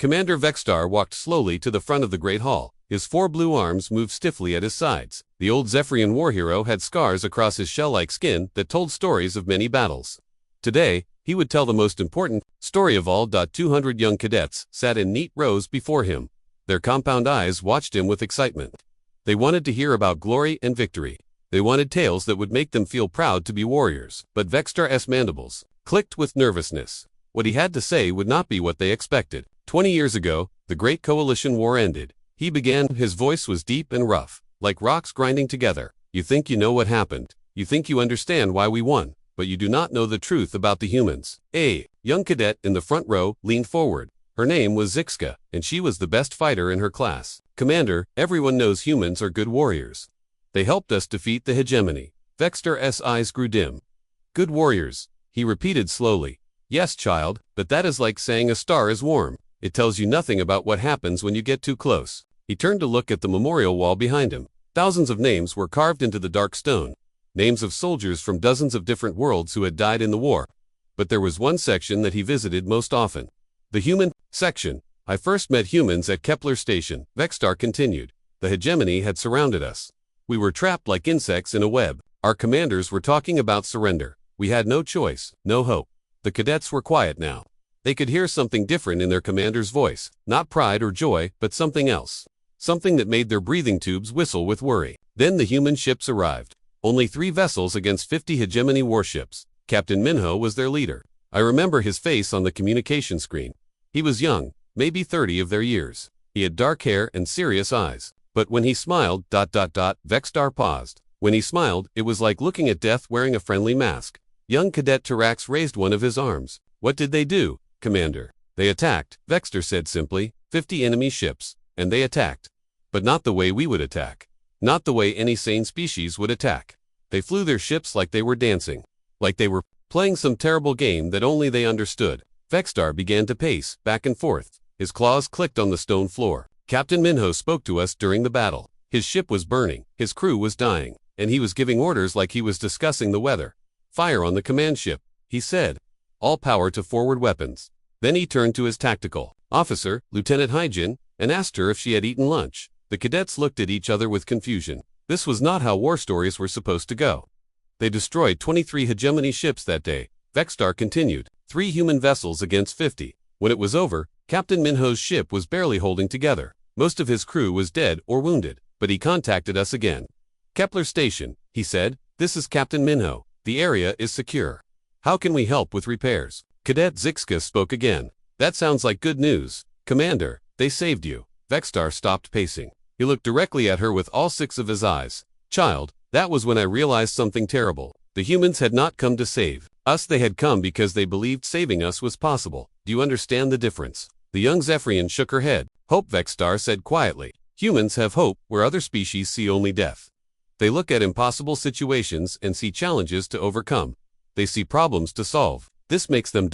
Commander Vextar walked slowly to the front of the Great Hall. His 4 blue arms moved stiffly at his sides. The old Zephyrian war hero had scars across his shell-like skin that told stories of many battles. Today, he would tell the most important story of all. 200 young cadets sat in neat rows before him. Their compound eyes watched him with excitement. They wanted to hear about glory and victory. They wanted tales that would make them feel proud to be warriors. But Vextar's mandibles clicked with nervousness. What he had to say would not be what they expected. 20 years ago, the Great Coalition War ended. He began. His voice was deep and rough, like rocks grinding together. You think you know what happened. You think you understand why we won, but you do not know the truth about the humans. A young cadet in the front row leaned forward. Her name was Zixka, and she was the best fighter in her class. Commander, everyone knows humans are good warriors. They helped us defeat the hegemony. Vextar's eyes grew dim. Good warriors, he repeated slowly. Yes, child, but that is like saying a star is warm. It tells you nothing about what happens when you get too close. He turned to look at the memorial wall behind him. Thousands of names were carved into the dark stone. Names of soldiers from dozens of different worlds who had died in the war. But there was one section that he visited most often. The human section. I first met humans at Kepler Station, Vextar continued. The hegemony had surrounded us. We were trapped like insects in a web. Our commanders were talking about surrender. We had no choice, no hope. The cadets were quiet now. They could hear something different in their commander's voice, not pride or joy, but something else. Something that made their breathing tubes whistle with worry. Then the human ships arrived. Only 3 vessels against 50 hegemony warships. Captain Minho was their leader. I remember his face on the communication screen. He was young, maybe 30 of their years. He had dark hair and serious eyes. But when he smiled, Vextar paused. When he smiled, it was like looking at death wearing a friendly mask. Young Cadet Tarax raised one of his arms. What did they do, Commander? They attacked, Vextar said simply. 50 enemy ships. And they attacked. But not the way we would attack. Not the way any sane species would attack. They flew their ships like they were dancing. Like they were playing some terrible game that only they understood. Vextar began to pace, back and forth. His claws clicked on the stone floor. Captain Minho spoke to us during the battle. His ship was burning, his crew was dying, and he was giving orders like he was discussing the weather. Fire on the command ship, he said. All power to forward weapons. Then he turned to his tactical officer, Lieutenant Hyjin, and asked her if she had eaten lunch. The cadets looked at each other with confusion. This was not how war stories were supposed to go. They destroyed 23 hegemony ships that day. Vextar continued. 3 human vessels against 50. When it was over, Captain Minho's ship was barely holding together. Most of his crew was dead or wounded, but he contacted us again. Kepler Station, he said. This is Captain Minho. The area is secure. How can we help with repairs? Cadet Zixka spoke again. That sounds like good news. Commander, they saved you. Vextar stopped pacing. He looked directly at her with all 6 of his eyes. Child, that was when I realized something terrible. The humans had not come to save us. They had come because they believed saving us was possible. Do you understand the difference? The young Zephyrian shook her head. Hope, Vextar said quietly. Humans have hope where other species see only death. They look at impossible situations and see challenges to overcome. They see problems to solve. This makes them ...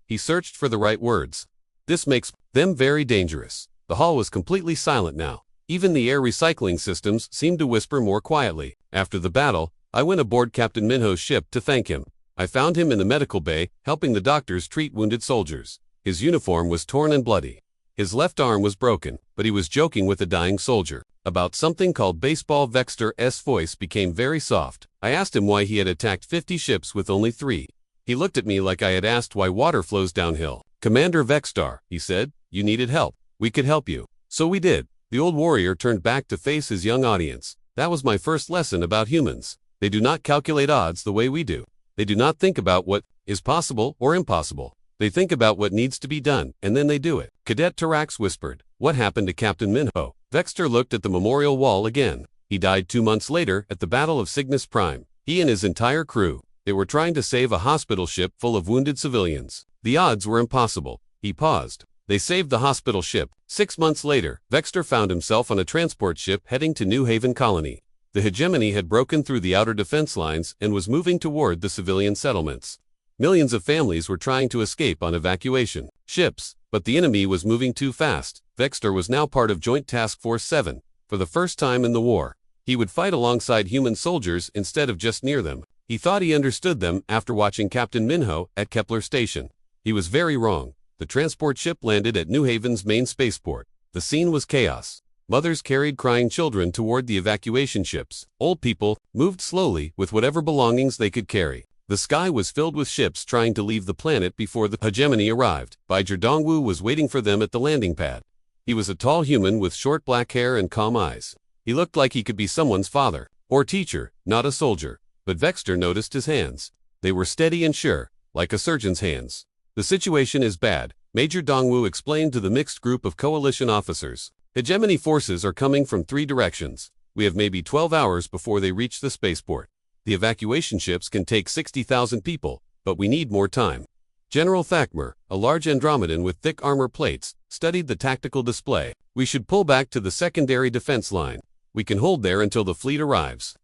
He searched for the right words. This makes them very dangerous. The hall was completely silent now. Even the air recycling systems seemed to whisper more quietly. After the battle, I went aboard Captain Minho's ship to thank him. I found him in the medical bay, helping the doctors treat wounded soldiers. His uniform was torn and bloody. His left arm was broken, but he was joking with a dying soldier about something called baseball. Vextar's voice became very soft. I asked him why he had attacked 50 ships with only 3. He looked at me like I had asked why water flows downhill. Commander Vextar, he said, you needed help. We could help you. So we did. The old warrior turned back to face his young audience. That was my first lesson about humans. They do not calculate odds the way we do. They do not think about what is possible or impossible. They think about what needs to be done, and then they do it. Cadet Tarax whispered. What happened to Captain Minho? Vextar looked at the memorial wall again. He died 2 months later at the Battle of Cygnus Prime. He and his entire crew. They were trying to save a hospital ship full of wounded civilians. The odds were impossible. He paused. They saved the hospital ship. 6 months later, Vextar found himself on a transport ship heading to New Haven Colony. The hegemony had broken through the outer defense lines and was moving toward the civilian settlements. Millions of families were trying to escape on evacuation ships, but the enemy was moving too fast. Vextar was now part of Joint Task Force 7. For the first time in the war, he would fight alongside human soldiers instead of just near them. He thought he understood them after watching Captain Minho at Kepler Station. He was very wrong. The transport ship landed at New Haven's main spaceport. The scene was chaos. Mothers carried crying children toward the evacuation ships. Old people moved slowly with whatever belongings they could carry. The sky was filled with ships trying to leave the planet before the hegemony arrived. Baijer Dongwu was waiting for them at the landing pad. He was a tall human with short black hair and calm eyes. He looked like he could be someone's father or teacher, not a soldier. But Vexter noticed his hands. They were steady and sure, like a surgeon's hands. The situation is bad, Major Dongwu explained to the mixed group of coalition officers. Hegemony forces are coming from 3 directions. We have maybe 12 hours before they reach the spaceport. The evacuation ships can take 60,000 people, but we need more time. General Thakmer, a large Andromedan with thick armor plates, studied the tactical display. We should pull back to the secondary defense line. We can hold there until the fleet arrives.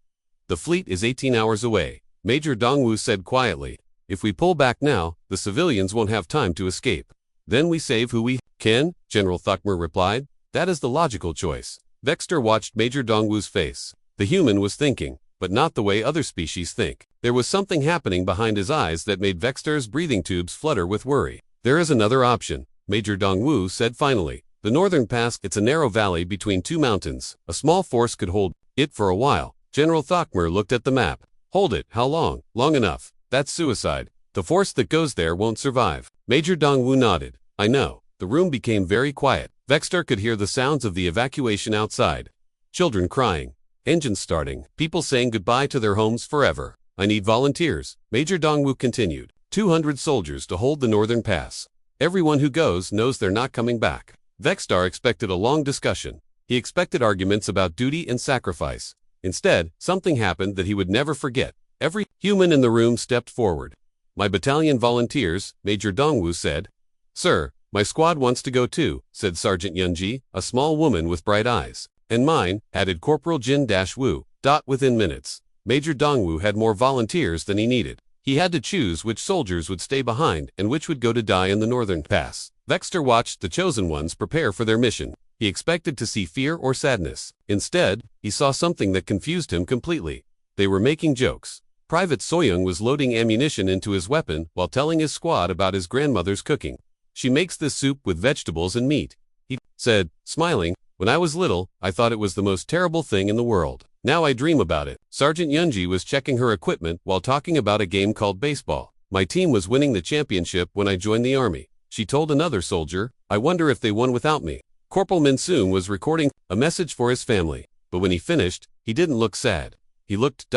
The fleet is 18 hours away, Major Dongwu said quietly. If we pull back now, the civilians won't have time to escape. Then we save who we can, General Thakmer replied. That is the logical choice. Vexter watched Major Dongwu's face. The human was thinking, but not the way other species think. There was something happening behind his eyes that made Vexter's breathing tubes flutter with worry. There is another option, Major Dongwu said finally. The northern pass, it's a narrow valley between 2 mountains. A small force could hold it for a while. General Thakmer looked at the map. Hold it, how long? Long enough. That's suicide. The force that goes there won't survive. Major Dongwu nodded. I know. The room became very quiet. Vexter could hear the sounds of the evacuation outside. Children crying. Engines starting. People saying goodbye to their homes forever. I need volunteers, Major Dongwu continued. 200 soldiers to hold the northern pass. Everyone who goes knows they're not coming back. Vexter expected a long discussion. He expected arguments about duty and sacrifice. Instead, something happened that he would never forget. Every human in the room stepped forward. My battalion volunteers, Major Dongwu said. Sir, my squad wants to go too, said Sergeant Yunji, a small woman with bright eyes. And mine, added Corporal Jin-Wu. Within minutes. Major Dongwu had more volunteers than he needed. He had to choose which soldiers would stay behind and which would go to die in the northern pass. Vexter watched the chosen ones prepare for their mission. He expected to see fear or sadness. Instead, he saw something that confused him completely. They were making jokes. Private Soyoung was loading ammunition into his weapon while telling his squad about his grandmother's cooking. She makes this soup with vegetables and meat, he said, smiling. When I was little, I thought it was the most terrible thing in the world. Now I dream about it. Sergeant Yunji was checking her equipment while talking about a game called baseball. My team was winning the championship when I joined the army. She told another soldier, I wonder if they won without me. Corporal Minsoon was recording a message for his family, but when he finished, he didn't look sad. He looked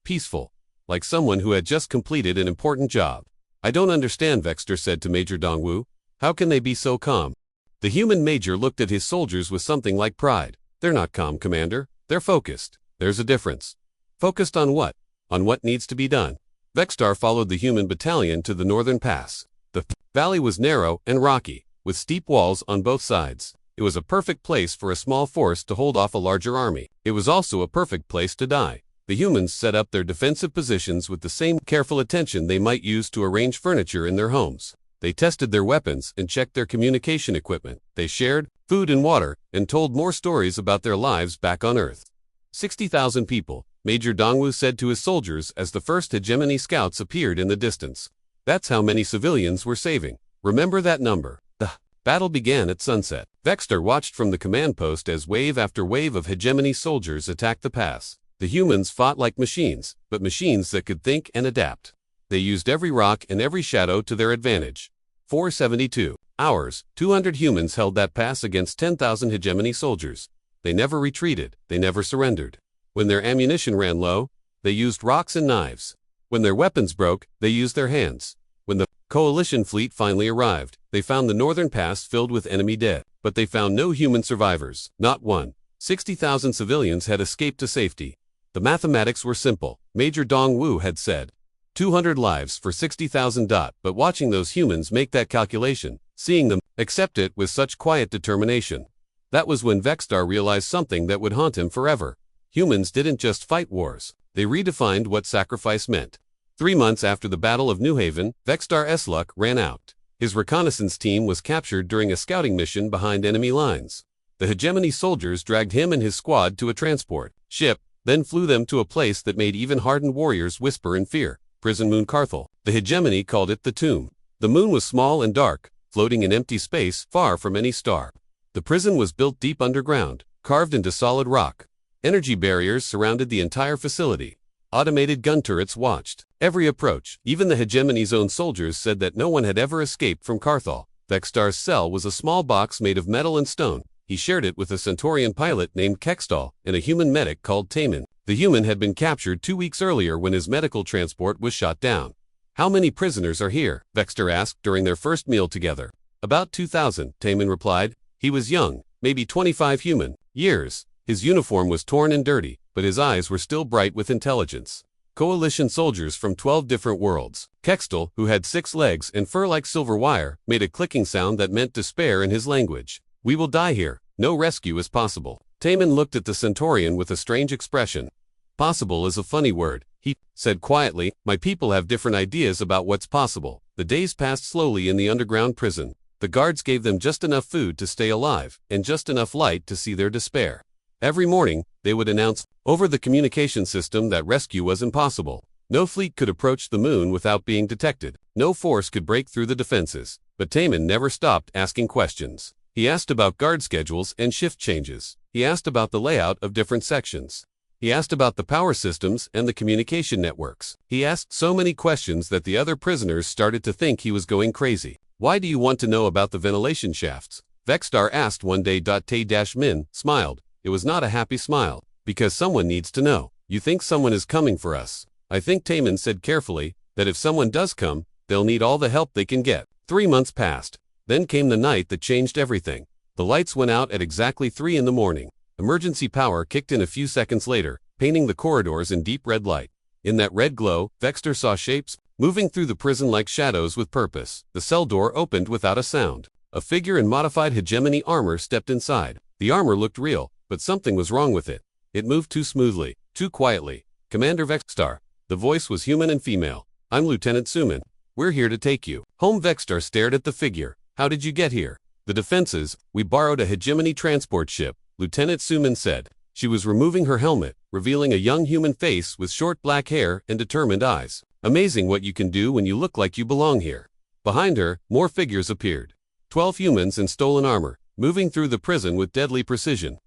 peaceful, like someone who had just completed an important job. I don't understand, Vexter said to Major Dongwu. How can they be so calm? The human major looked at his soldiers with something like pride. They're not calm, Commander. They're focused. There's a difference. Focused on what? On what needs to be done. Vextar followed the human battalion to the northern pass. The valley was narrow and rocky, with steep walls on both sides. It was a perfect place for a small force to hold off a larger army. It was also a perfect place to die. The humans set up their defensive positions with the same careful attention they might use to arrange furniture in their homes. They tested their weapons and checked their communication equipment. They shared food and water and told more stories about their lives back on Earth. 60,000 people, Major Dongwu said to his soldiers as the first hegemony scouts appeared in the distance. That's how many civilians we're saving. Remember that number. The battle began at sunset. Vexter watched from the command post as wave after wave of hegemony soldiers attacked the pass. The humans fought like machines, but machines that could think and adapt. They used every rock and every shadow to their advantage. 472 hours, 200 humans held that pass against 10,000 hegemony soldiers. They never retreated, they never surrendered. When their ammunition ran low, they used rocks and knives. When their weapons broke, they used their hands. When the coalition fleet finally arrived, they found the northern pass filled with enemy dead. But they found no human survivors, not one. 60,000 civilians had escaped to safety. The mathematics were simple, Major Dongwu had said. 200 lives for 60,000. But watching those humans make that calculation, seeing them accept it with such quiet determination. That was when Vextar realized something that would haunt him forever. Humans didn't just fight wars. They redefined what sacrifice meant. 3 months after the Battle of New Haven, Vextar's luck ran out. His reconnaissance team was captured during a scouting mission behind enemy lines. The hegemony soldiers dragged him and his squad to a transport ship, then flew them to a place that made even hardened warriors whisper in fear. Prison Moon Carthel. The hegemony called it the tomb. The moon was small and dark, floating in empty space far from any star. The prison was built deep underground, carved into solid rock. Energy barriers surrounded the entire facility. Automated gun turrets watched every approach. Even the hegemony's own soldiers said that no one had ever escaped from Carthal. Vextar's cell was a small box made of metal and stone. He shared it with a Centaurian pilot named Kextal and a human medic called Taman. The human had been captured 2 weeks earlier when his medical transport was shot down. "How many prisoners are here?" Vextar asked during their first meal together. "About 2,000, Taman replied. He was young, maybe 25 human years. His uniform was torn and dirty, but his eyes were still bright with intelligence. Coalition soldiers from 12 different worlds. Kextal, who had 6 legs and fur like silver wire, made a clicking sound that meant despair in his language. "We will die here. No rescue is possible." Taman looked at the Centaurian with a strange expression. "Possible is a funny word," he said quietly. "My people have different ideas about what's possible." The days passed slowly in the underground prison. The guards gave them just enough food to stay alive, and just enough light to see their despair. Every morning, they would announce over the communication system that rescue was impossible. No fleet could approach the moon without being detected. No force could break through the defenses. But Taman never stopped asking questions. He asked about guard schedules and shift changes. He asked about the layout of different sections. He asked about the power systems and the communication networks. He asked so many questions that the other prisoners started to think he was going crazy. "Why do you want to know about the ventilation shafts?" Vextar asked one day. Tay-Min smiled. It was not a happy smile. "Because someone needs to know." "You think someone is coming for us?" "I think," Taman said carefully, "that if someone does come, they'll need all the help they can get." 3 months passed. Then came the night that changed everything. The lights went out at exactly 3 in the morning. Emergency power kicked in a few seconds later, painting the corridors in deep red light. In that red glow, Vextar saw shapes moving through the prison like shadows with purpose. The cell door opened without a sound. A figure in modified hegemony armor stepped inside. The armor looked real, but something was wrong with it. It moved too smoothly, too quietly. "Commander Vextar." The voice was human and female. "I'm Lieutenant Suman. We're here to take you home." Vextar stared at the figure. "How did you get here?" "The defenses. We borrowed a hegemony transport ship," Lieutenant Suman said. She was removing her helmet, revealing a young human face with short black hair and determined eyes. "Amazing what you can do when you look like you belong here." Behind her, more figures appeared. 12 humans in stolen armor, moving through the prison with deadly precision.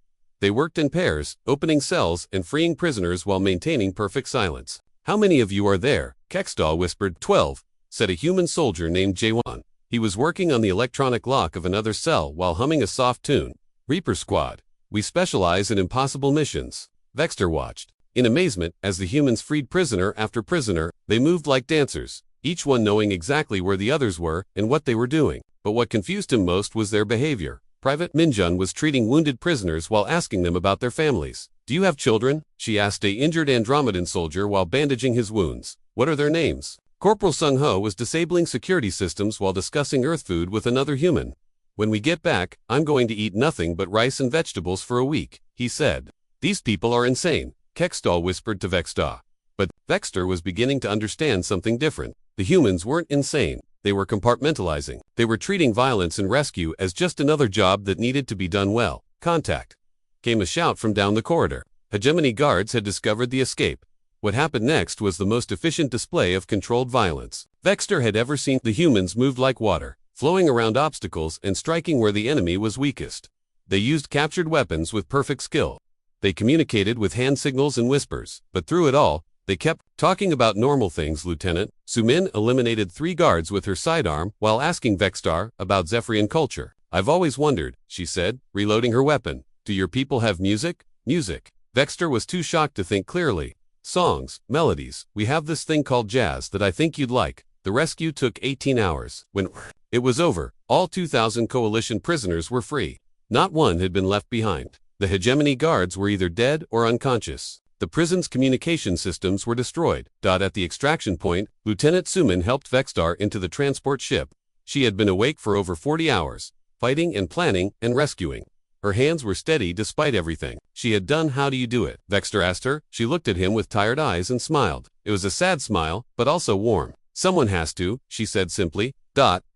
They worked in pairs, opening cells and freeing prisoners while maintaining perfect silence. "How many of you are there?" Kextal whispered. 12, said a human soldier named Jawan. He was working on the electronic lock of another cell while humming a soft tune. "Reaper Squad. We specialize in impossible missions." Vextar watched in amazement as the humans freed prisoner after prisoner. They moved like dancers, each one knowing exactly where the others were and what they were doing. But what confused him most was their behavior. Private Minjun was treating wounded prisoners while asking them about their families. "Do you have children?" she asked a injured Andromedan soldier while bandaging his wounds. "What are their names?" Corporal Sung Ho was disabling security systems while discussing Earth food with another human. "When we get back, I'm going to eat nothing but rice and vegetables for a week," he said. "These people are insane," Kextal whispered to Vextar. But Vextar was beginning to understand something different. The humans weren't insane. They were compartmentalizing. They were treating violence and rescue as just another job that needed to be done well. "Contact!" came a shout from down the corridor. Hegemony guards had discovered the escape. What happened next was the most efficient display of controlled violence Vextar had ever seen. The humans moved like water, flowing around obstacles and striking where the enemy was weakest. They used captured weapons with perfect skill. They communicated with hand signals and whispers, but through it all, they kept talking about normal things. Lieutenant Sumin eliminated 3 guards with her sidearm while asking Vextar about Zephyrian culture. "I've always wondered," she said, reloading her weapon. "Do your people have music?" "Music." Vextar was too shocked to think clearly. "Songs, melodies. We have this thing called jazz that I think you'd like." The rescue took 18 hours. When it was over, all 2,000 coalition prisoners were free. Not one had been left behind. The hegemony guards were either dead or unconscious. The prison's communication systems were destroyed. At the extraction point, Lieutenant Suman helped Vextar into the transport ship. She had been awake for over 40 hours, fighting and planning and rescuing. Her hands were steady despite everything she had done. "How do you do it?" Vextar asked her. She looked at him with tired eyes and smiled. It was a sad smile, but also warm. "Someone has to," she said simply.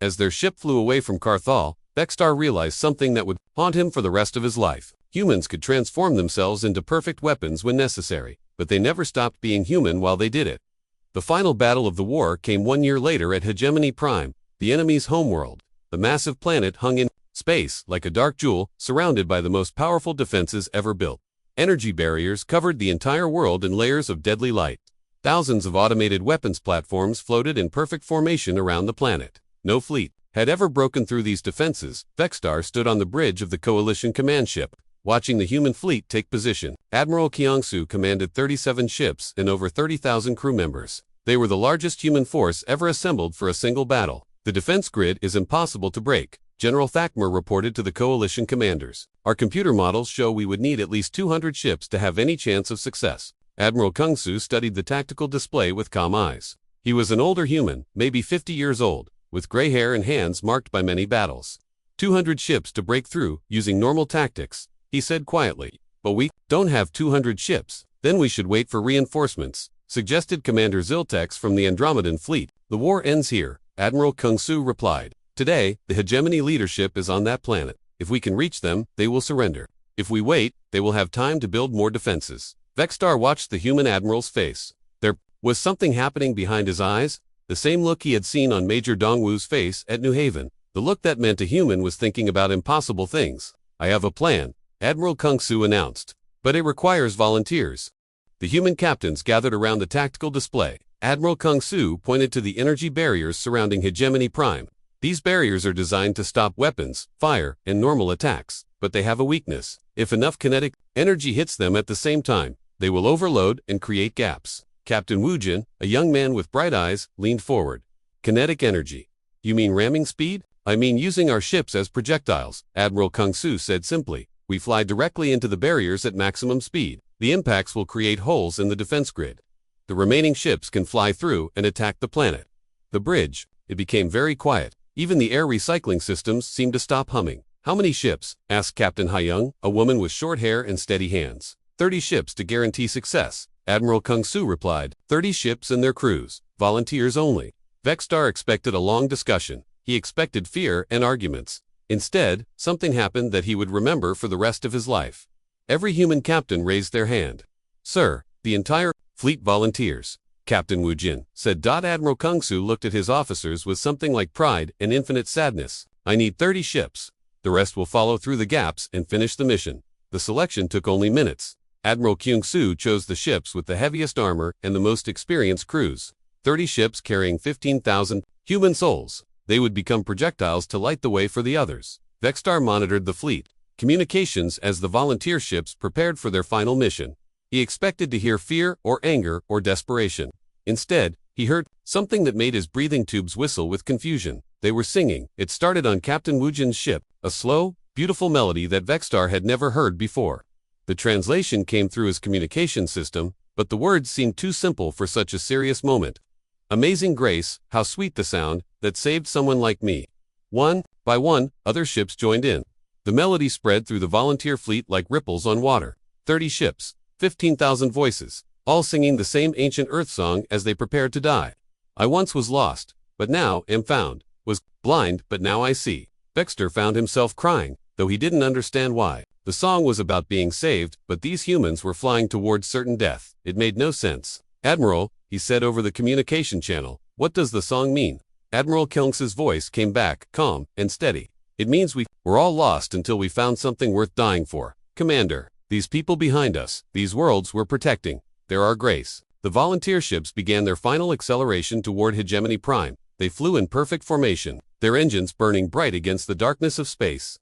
As their ship flew away from Carthal, Vextar realized something that would haunt him for the rest of his life. Humans could transform themselves into perfect weapons when necessary, but they never stopped being human while they did it. The final battle of the war came 1 year later at Hegemony Prime, the enemy's homeworld. The massive planet hung in space like a dark jewel, surrounded by the most powerful defenses ever built. Energy barriers covered the entire world in layers of deadly light. Thousands of automated weapons platforms floated in perfect formation around the planet. No fleet had ever broken through these defenses. Vexstar stood on the bridge of the Coalition command ship, watching the human fleet take position. Admiral Kyongsu commanded 37 ships and over 30,000 crew members. They were the largest human force ever assembled for a single battle. The defense grid is impossible to break, General Thakmer reported to the Coalition commanders. Our computer models show we would need at least 200 ships to have any chance of success. Admiral Kyongsu studied the tactical display with calm eyes. He was an older human, maybe 50 years old, with gray hair and hands marked by many battles. 200 ships to break through, using normal tactics, he said quietly. But we don't have 200 ships. Then we should wait for reinforcements, suggested Commander Ziltex from the Andromedan fleet. The war ends here, Admiral Kyongsu replied. Today, the hegemony leadership is on that planet. If we can reach them, they will surrender. If we wait, they will have time to build more defenses. Vexstar watched the human admiral's face. There was something happening behind his eyes, the same look he had seen on Major Dongwu's face at New Haven. The look that meant a human was thinking about impossible things. I have a plan, Admiral Kyongsu announced. But it requires volunteers. The human captains gathered around the tactical display. Admiral Kyongsu pointed to the energy barriers surrounding Hegemony Prime. These barriers are designed to stop weapons, fire, and normal attacks, but they have a weakness. If enough kinetic energy hits them at the same time, they will overload and create gaps. Captain Woojin, a young man with bright eyes, leaned forward. Kinetic energy. You mean ramming speed? I mean using our ships as projectiles, Admiral Kyongsu said simply. We fly directly into the barriers at maximum speed. The impacts will create holes in the defense grid. The remaining ships can fly through and attack the planet. The bridge. It became very quiet. Even the air recycling systems seemed to stop humming. How many ships? Asked Captain Hayoung, a woman with short hair and steady hands. 30 ships to guarantee success, Admiral Kyongsu replied. 30 ships and their crews. Volunteers only. Vexstar expected a long discussion. He expected fear and arguments. Instead, something happened that he would remember for the rest of his life. Every human captain raised their hand. Sir, the entire fleet volunteers, Captain Woojin said. Admiral Kyongsu looked at his officers with something like pride and infinite sadness. I need 30 ships. The rest will follow through the gaps and finish the mission. The selection took only minutes. Admiral Kyongsu chose the ships with the heaviest armor and the most experienced crews. 30 ships carrying 15,000 human souls. They would become projectiles to light the way for the others. Vexstar monitored the fleet communications as the volunteer ships prepared for their final mission. He expected to hear fear or anger or desperation. Instead, he heard something that made his breathing tubes whistle with confusion. They were singing. It started on Captain Woojin's ship, a slow, beautiful melody that Vexstar had never heard before. The translation came through his communication system, but the words seemed too simple for such a serious moment. Amazing grace, how sweet the sound, that saved someone like me. One by one, other ships joined in. The melody spread through the volunteer fleet like ripples on water. 30 ships, 15,000 voices, all singing the same ancient earth song as they prepared to die. I once was lost, but now am found. Was blind, but now I see. Vexstar found himself crying, though he didn't understand why. The song was about being saved, but these humans were flying towards certain death. It made no sense. Admiral, he said over the communication channel, what does the song mean? Admiral Kyongsu's voice came back, calm and steady. It means we were all lost until we found something worth dying for. Commander, these people behind us, these worlds we're protecting, they're our grace. The volunteer ships began their final acceleration toward Hegemony Prime. They flew in perfect formation, their engines burning bright against the darkness of space.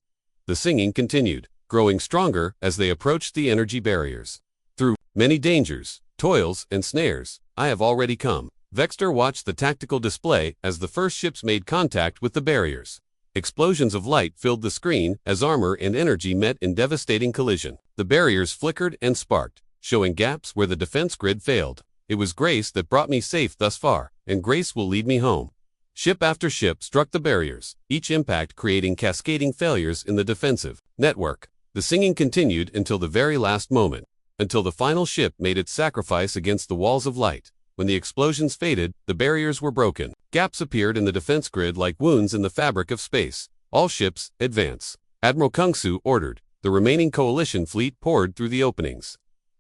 The singing continued, growing stronger as they approached the energy barriers. Through many dangers, toils, and snares, I have already come. Vexstar watched the tactical display as the first ships made contact with the barriers. Explosions of light filled the screen as armor and energy met in devastating collision. The barriers flickered and sparked, showing gaps where the defense grid failed. It was grace that brought me safe thus far, and grace will lead me home. Ship after ship struck the barriers, each impact creating cascading failures in the defensive network. The singing continued until the very last moment, until the final ship made its sacrifice against the walls of light. When the explosions faded, the barriers were broken. Gaps appeared in the defense grid like wounds in the fabric of space. All ships, advance. Admiral Kyongsu ordered. The remaining coalition fleet poured through the openings.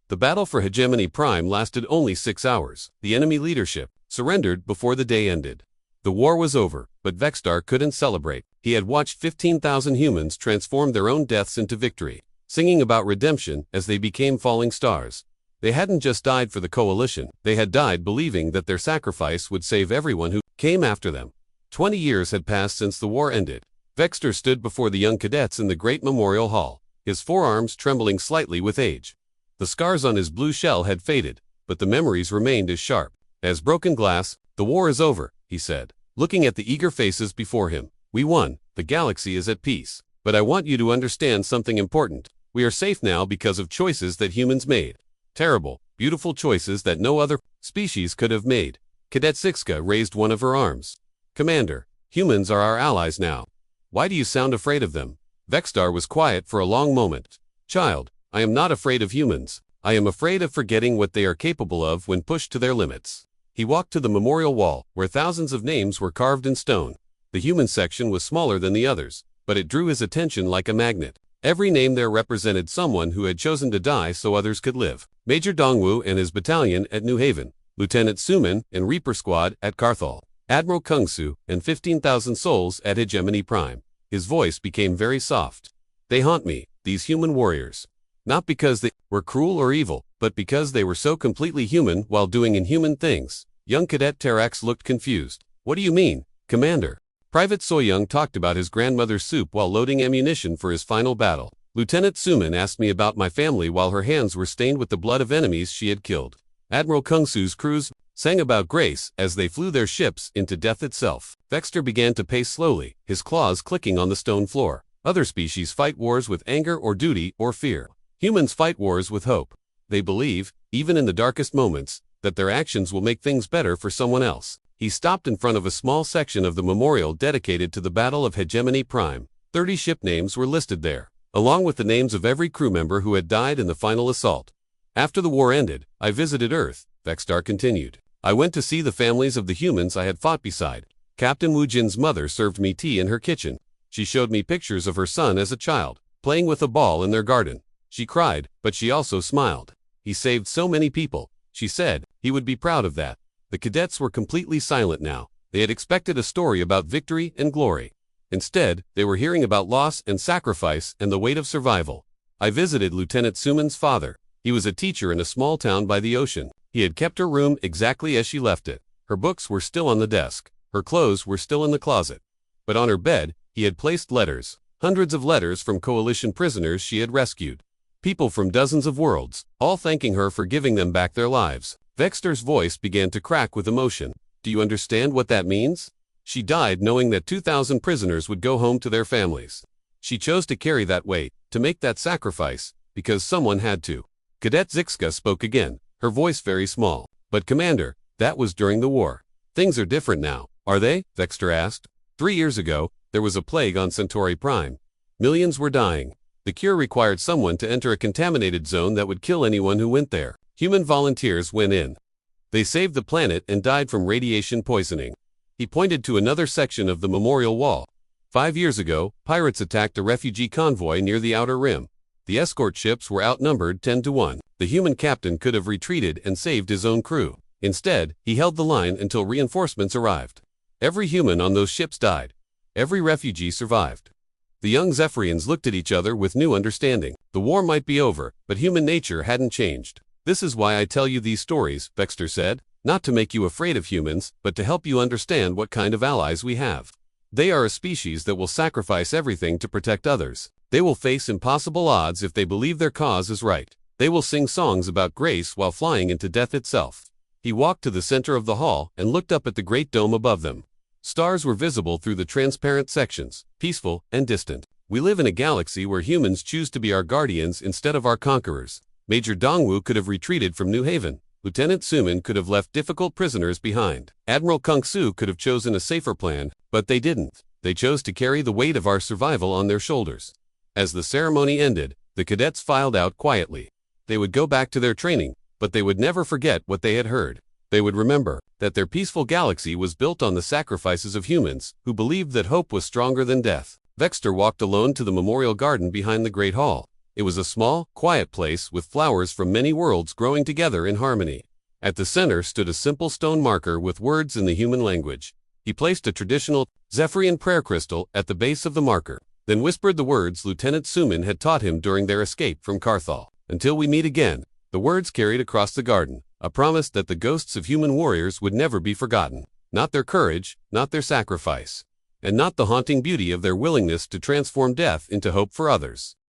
The battle for Hegemony Prime lasted only 6 hours. The enemy leadership surrendered before the day ended. The war was over, but Vextar couldn't celebrate. He had watched 15,000 humans transform their own deaths into victory, singing about redemption as they became falling stars. They hadn't just died for the coalition, they had died believing that their sacrifice would save everyone who came after them. 20 years had passed since the war ended. Vextar stood before the young cadets in the great memorial hall, his forearms trembling slightly with age. The scars on his blue shell had faded, but the memories remained as sharp as broken glass. "The war is over," he said, looking at the eager faces before him. "We won, the galaxy is at peace. But I want you to understand something important. We are safe now because of choices that humans made. Terrible, beautiful choices that no other species could have made." Cadet Zixka raised one of her arms. "Commander, humans are our allies now. Why do you sound afraid of them?" Vextar was quiet for a long moment. "Child, I am not afraid of humans. I am afraid of forgetting what they are capable of when pushed to their limits." He walked to the memorial wall, where thousands of names were carved in stone. The human section was smaller than the others, but it drew his attention like a magnet. Every name there represented someone who had chosen to die so others could live. Major Dongwu and his battalion at New Haven, Lieutenant Suman and Reaper Squad at Carthal, Admiral Kungsu and 15,000 souls at Hegemony Prime. His voice became very soft. "They haunt me, these human warriors. Not because they were cruel or evil, but because they were so completely human while doing inhuman things." Young Cadet Terax looked confused. "What do you mean, Commander?" Private Soyoung talked about his grandmother's soup while loading ammunition for his final battle. "Lieutenant Suman asked me about my family while her hands were stained with the blood of enemies she had killed." Admiral Kungsu's crews sang about grace as they flew their ships into death itself. Vextar began to pace slowly, his claws clicking on the stone floor. Other species fight wars with anger or duty or fear. Humans fight wars with hope. They believe, even in the darkest moments, that their actions will make things better for someone else. He stopped in front of a small section of the memorial dedicated to the Battle of Hegemony Prime. 30 ship names were listed there, along with the names of every crew member who had died in the final assault. "After the war ended, I visited Earth," Vextar continued. "I went to see the families of the humans I had fought beside. Captain Wu Jin's mother served me tea in her kitchen. She showed me pictures of her son as a child, playing with a ball in their garden. She cried, but she also smiled. He saved so many people, she said. He would be proud of that." The cadets were completely silent now. They had expected a story about victory and glory. Instead, they were hearing about loss and sacrifice and the weight of survival. "I visited Lieutenant Suman's father. He was a teacher in a small town by the ocean. He had kept her room exactly as she left it. Her books were still on the desk. Her clothes were still in the closet. But on her bed, he had placed letters. Hundreds of letters from coalition prisoners she had rescued. People from dozens of worlds, all thanking her for giving them back their lives." Vextar's voice began to crack with emotion. "Do you understand what that means? She died knowing that 2,000 prisoners would go home to their families. She chose to carry that weight, to make that sacrifice, because someone had to." Cadet Zixka spoke again, her voice very small. "But Commander, that was during the war. Things are different now, are they?" Vextar asked. 3 years ago, there was a plague on Centauri Prime. Millions were dying. The cure required someone to enter a contaminated zone that would kill anyone who went there. Human volunteers went in. They saved the planet and died from radiation poisoning." He pointed to another section of the memorial wall. 5 years ago, pirates attacked a refugee convoy near the outer rim. The escort ships were outnumbered 10 to 1. The human captain could have retreated and saved his own crew. Instead, he held the line until reinforcements arrived. Every human on those ships died. Every refugee survived. The young Zephyrians looked at each other with new understanding. The war might be over, but human nature hadn't changed. "This is why I tell you these stories," Vextar said. "Not to make you afraid of humans, but to help you understand what kind of allies we have. They are a species that will sacrifice everything to protect others. They will face impossible odds if they believe their cause is right. They will sing songs about grace while flying into death itself." He walked to the center of the hall and looked up at the great dome above them. Stars were visible through the transparent sections, peaceful and distant. "We live in a galaxy where humans choose to be our guardians instead of our conquerors." Major Dongwu could have retreated from New Haven. Lieutenant Suman could have left difficult prisoners behind. Admiral Kungsu could have chosen a safer plan, but they didn't. They chose to carry the weight of our survival on their shoulders. As the ceremony ended, the cadets filed out quietly. They would go back to their training, but they would never forget what they had heard. They would remember that their peaceful galaxy was built on the sacrifices of humans who believed that hope was stronger than death. Vextar walked alone to the memorial garden behind the Great Hall. It was a small, quiet place with flowers from many worlds growing together in harmony. At the center stood a simple stone marker with words in the human language. He placed a traditional Zephyrian prayer crystal at the base of the marker, then whispered the words Lieutenant Suman had taught him during their escape from Carthal. "Until we meet again," the words carried across the garden, a promise that the ghosts of human warriors would never be forgotten. Not their courage, not their sacrifice, and not the haunting beauty of their willingness to transform death into hope for others.